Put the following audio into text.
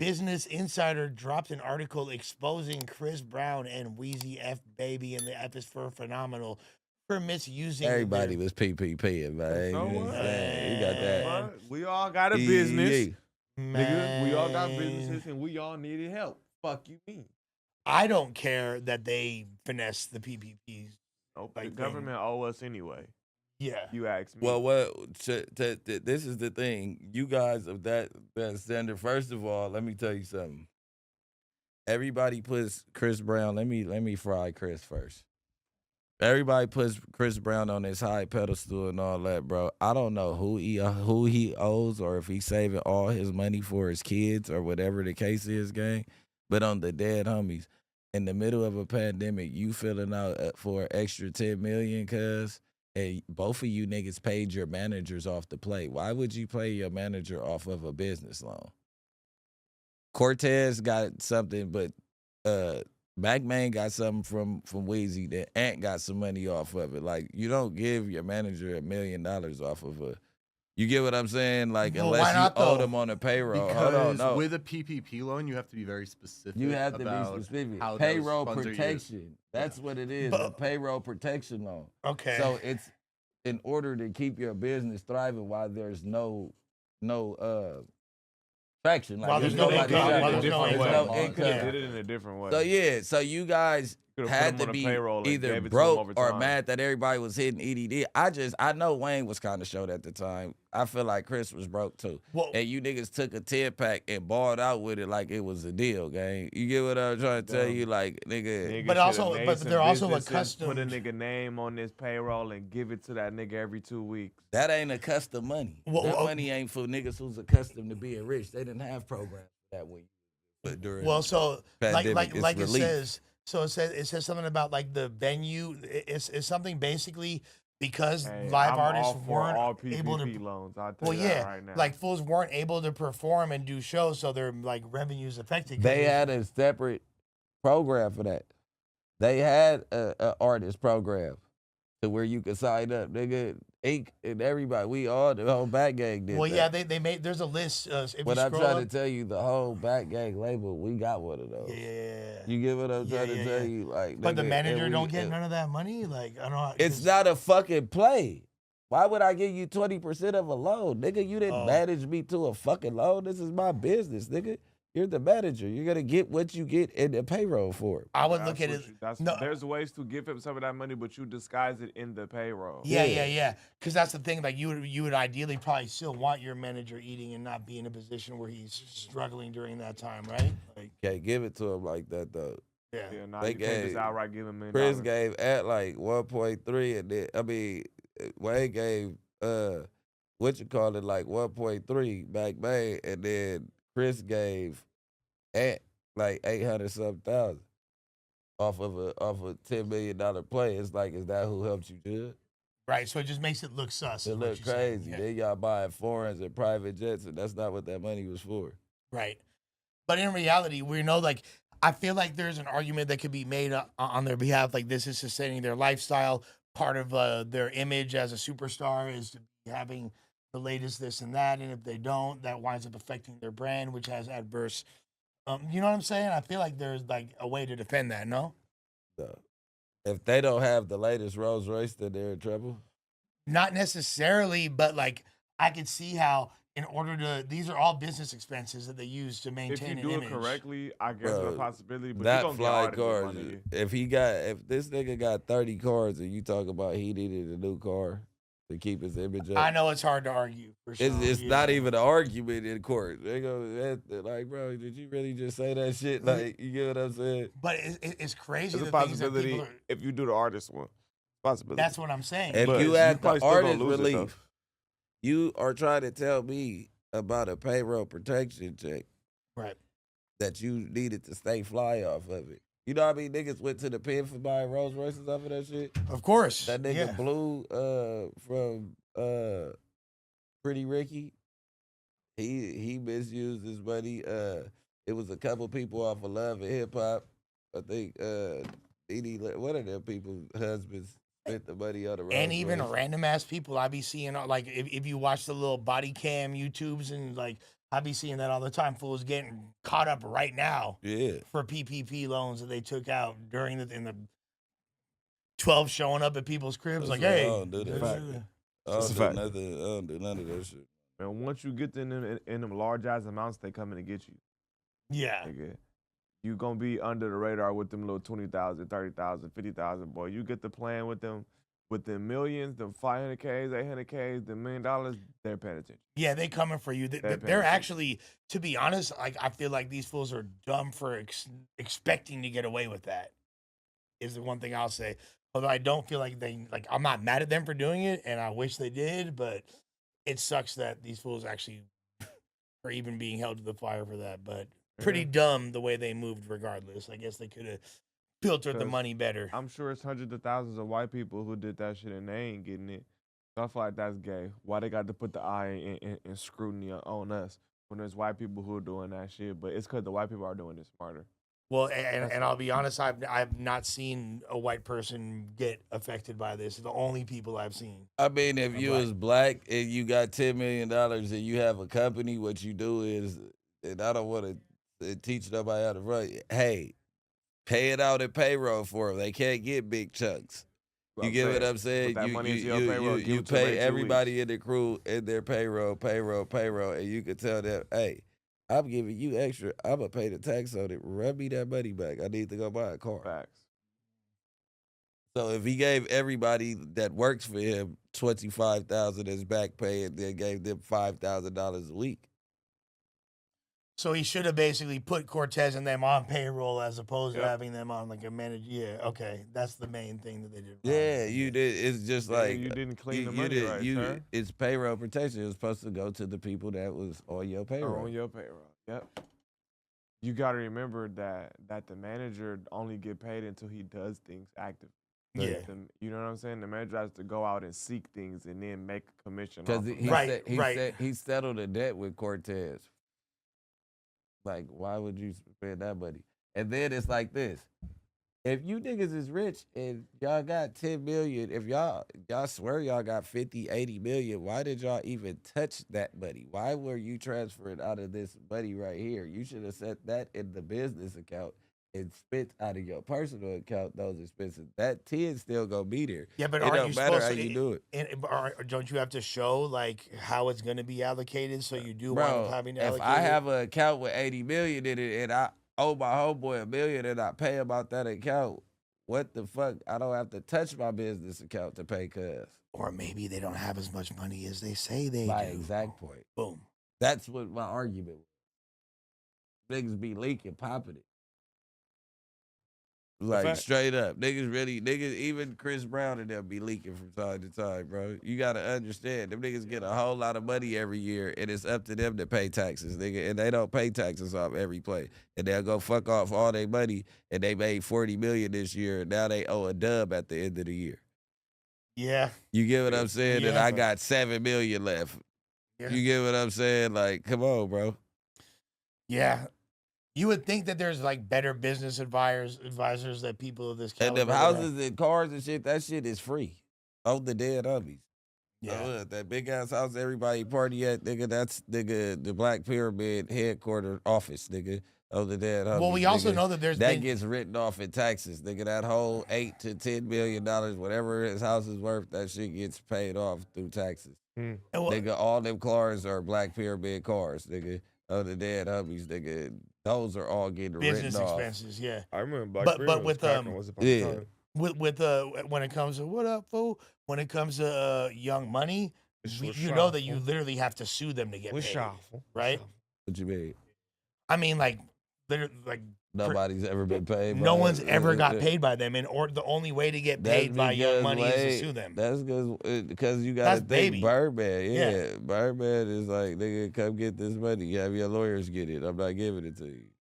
Business Insider dropped an article exposing Chris Brown and Wheezy F Baby and the Ethisphere Phenomenal for misusing Everybody their was PPPing, man. So You know what I'm what? saying? You got that. But we all got a Yeah. business, nigga. We all got man. businesses, and we all needed help. Fuck you, mean? I don't care that they finesse the PPPs. Nope. Like The government owe us anyway. Yeah. You ask me. Well, this is the thing. You guys of that standard. First of all, let me tell you something. Everybody puts Chris Brown. Let me fry Chris first. Everybody puts Chris Brown on this high pedestal and all that, bro. I don't know who he owes or if he's saving all his money for his kids or whatever the case is, gang. But on the dead homies, in the middle of a pandemic, you filling out for an extra $10 million, cuz, and both of you niggas paid your managers off the plate. Why would you pay your manager off of a business loan? Cortez got something, but McMahon got something from Weezy. That Ant got some money off of it. Like, you don't give your manager $1 million off of a. You get what I'm saying? Like, Well, unless why you not, owe though? them on a payroll. Because Hold on, no. with a PPP loan, you have to be very specific. You have to about be specific. how those Payroll funds are used. protection. That's what it is. A payroll protection loan. Okay. So it's in order to keep your business thriving while there's no traction. Like While there's no nobody income, shopping. while there's no There's income. no You income. did it in a different way. So yeah, so you guys Could've had put to him on a be payroll and either gave it to him broke over or time. mad that everybody was hitting EDD. I know Wayne was kind of short at the time. I feel like Chris was broke too. Well- And you niggas took a 10-pack and balled out with it like it was a deal, gang. You get what I'm trying to tell you? Like, nigga. Nigga But shoulda also- made but some they're also business and accustomed- Put a nigga name on this payroll and give it to that nigga every 2 weeks. That ain't a custom money. Well, that well, money ain't for niggas who's accustomed to being rich. They didn't have programs for that way. But during Well, so like pandemic, it's it relief. says. So it says something about like the venue. It's something basically because Hey, live I'm artists all for all weren't PPP able to. loans. I'll tell Well, you that yeah, right now. like fools weren't able to perform and do shows, so their like revenues affected. 'cause They of- had a separate program for that. They had a artist program to where you could sign up, nigga. Ink and everybody, we all the whole Back Gang did. Well, that. yeah, they made. There's a list. If But you I'm scroll trying up, to tell you, the whole Back Gang label, we got one of those. yeah. You get what I'm Yeah, trying to yeah, tell yeah. you? Like, But the nigga, manager and don't get none of that money. Like I don't know. It's 'cause- not a fucking play. Why would I give you 20% of a loan? Nigga, you didn't Oh. manage me to a fucking loan. This is my business, nigga. You're the manager. You're going to get what you get in the payroll for it. I would That's look at what it. you- No. There's ways to give him some of that money, but you disguise it in the payroll. Yeah. Because that's the thing. Like you would ideally probably still want your manager eating and not be in a position where he's struggling during that time, right? Like Can't give it to him like that, though. yeah. Yeah, nah, They you can't just gave- outright give him $1 million. Chris gave at like 1.3, and then, I mean, Wayne gave, what you call it, like 1.3 back May, and then Chris gave at like 800 something thousand off of a $10 million play. It's like, is that who helped you do it? Right. So it just makes it look sus. It is what looked you're saying. crazy. Yeah. Then y'all buying foreigns and private jets, and that's not what that money was for. Right. But in reality, we know, like, I feel like there's an argument that could be made on their behalf. Like, this is sustaining their lifestyle. Part of their image as a superstar is to be having the latest this and that. And if they don't, that winds up affecting their brand, which has adverse. You know what I'm saying? I feel like there's, like, a way to defend that, no? So, if they don't have the latest Rolls Royce, then they're in trouble. Not necessarily, but, like, I could see how in order to, these are all business expenses that they use to If maintain you do an it image. correctly, I guess it's Bro, a possibility. But you Not gonna fly get audited cars. money. If this nigga got 30 cars and you talk about he needed a new car to keep his image up. I know it's hard to argue, for sure. It's yeah. not even an argument in court. They go, like, bro, did you really just say that shit? Like, you get what I'm saying? But it's crazy. There's a the things that possibility people are, if you do the artist one. Possibility. that's what I'm saying. If But you you had probably the still gonna artist lose it, though. relief, you are trying to tell me about a payroll protection check Right. that you needed to stay fly off of it. You know how many niggas went to the pen for buying Rolls Royces off of that shit? Of course. That nigga yeah. Blue from Pretty Ricky, he misused his money. It was a couple people off of Love and Hip Hop. I think one of them people's husbands spent the money on the Rolls And even Royce. random ass people I be seeing, like if you watch the little body cam YouTubes and like I be seeing that all the time. Fools getting caught up right now Yeah. for PPP loans that they took out during in the 12 showing up at people's cribs like, That's why I hey. don't do that Fact. shit. I That's don't a do fact. nothing. I don't do none of that shit. And once you get in them large ass amounts, they coming to get you. Yeah. Nigga. You gonna be under the radar with them little 20,000, 30,000, 50,000, boy. You get to playing with them millions, them 500Ks, 800Ks, the $1 million, they're paying attention. Yeah, they coming for you. They're actually, to be honest, like I feel like these fools are dumb for expecting to get away with that. Is the one thing I'll say. Although I don't feel like I'm not mad at them for doing it, and I wish they did, but it sucks that these fools actually are even being held to the fire for that. But pretty dumb the way they moved. Regardless, I guess they could have filtered the money better. I'm sure it's hundreds of thousands of white people who did that shit and they ain't getting it. So I feel like that's gay. Why they got to put the eye and scrutiny on us when there's white people who are doing that shit? But it's because the white people are doing it smarter. Well, and I'll be honest, I've not seen a white person get affected by this. The only people I've seen. I mean, if you was black and you got $10 million and you have a company, what you do is, and I don't want to teach nobody how to run. Hey, pay it out in payroll for them. They can't get big chunks. You get what I'm saying? Put that money into your payroll, give You it to them pay every 2 everybody weeks. in the crew in their payroll, and you can tell them, hey, I'm giving you extra. I'm going to pay the tax on it. Run me that money back. I need to go buy a car. Facts. So if he gave everybody that works for him $25,000 as back pay and then gave them $5,000 a week. So he should have basically put Cortez and them on payroll as opposed to Yep. having them on like a manager. Yeah, okay, that's the main thing that they did. Yeah, you did. It's just Yeah, like you didn't clean you, the you money did, right, you, sir. It's payroll protection. It was supposed to go to the people that was on your payroll. On your payroll. Yep. You got to remember that the manager only get paid until he does things active. Yeah. You know what I'm saying? The manager has to go out and seek things and then make a commission. Because Off of Right. he settled a debt with Cortez. Like, why would you spend that money? And then it's like this. If you niggas is rich and y'all got 10 million, if y'all swear y'all got 50, 80 million, why did y'all even touch that money? Why were you transferring out of this money right here? You should have set that in the business account and spent out of your personal account those expenses. That 10 still gonna be there. Yeah, but it aren't don't you matter supposed how to you do it. Don't you have to show like how it's going to be allocated? So you do wind Bro, up having to if allocate I it? have an account with 80 million in it and I owe my homeboy $1 million and I pay him out that account, what the fuck? I don't have to touch my business account to pay cuz. Or maybe they don't have as much money as they say they My do. exact point. Boom. That's what my argument was. Niggas be leaking, popping it. Like, fact. straight up. Niggas, even Chris Brown and them be leaking from time to time, bro. You gotta understand, them niggas get a whole lot of money every year, and it's up to them to pay taxes, nigga. And they don't pay taxes off every play. And they'll go fuck off all their money, and they made $40 million this year, and now they owe a dub at the end of the year. Yeah. You get what I'm saying? And Yeah. I got $7 million left. Yeah. You get what I'm saying? Like, come on, bro. Yeah. You would think that there's like better business advisors that people of this And caliber them would have. houses and cars and shit, that shit is free. On the dead homies. Yeah. That big ass house everybody party at, nigga, that's the Black Pyramid headquarters office, nigga. On the dead homies. Well, we also nigga. know that there's that been gets written off in taxes, nigga. That whole $8 to $10 million, whatever his house is worth, that shit gets paid off through taxes. and well, Nigga, all them cars are Black Pyramid cars, nigga. On the dead homies, nigga. Those are all getting business written off. expenses. Yeah. I remember Black But Pyramid was with, cracking once upon a yeah. time. With when it comes to what up, fool? When it comes to Young Money, It's you know that you literally have to sue them to get paid, right? What you mean? I mean, like, literally, like Nobody's ever been paid. no by one's it. ever got paid by them, and or the only way to get That's paid by Young because, Money is to wait, sue them. That's because you got to That's think baby. Birdman. Yeah. Yeah. Birdman is like, nigga, come get this money. You have your lawyers get it. I'm not giving it to you.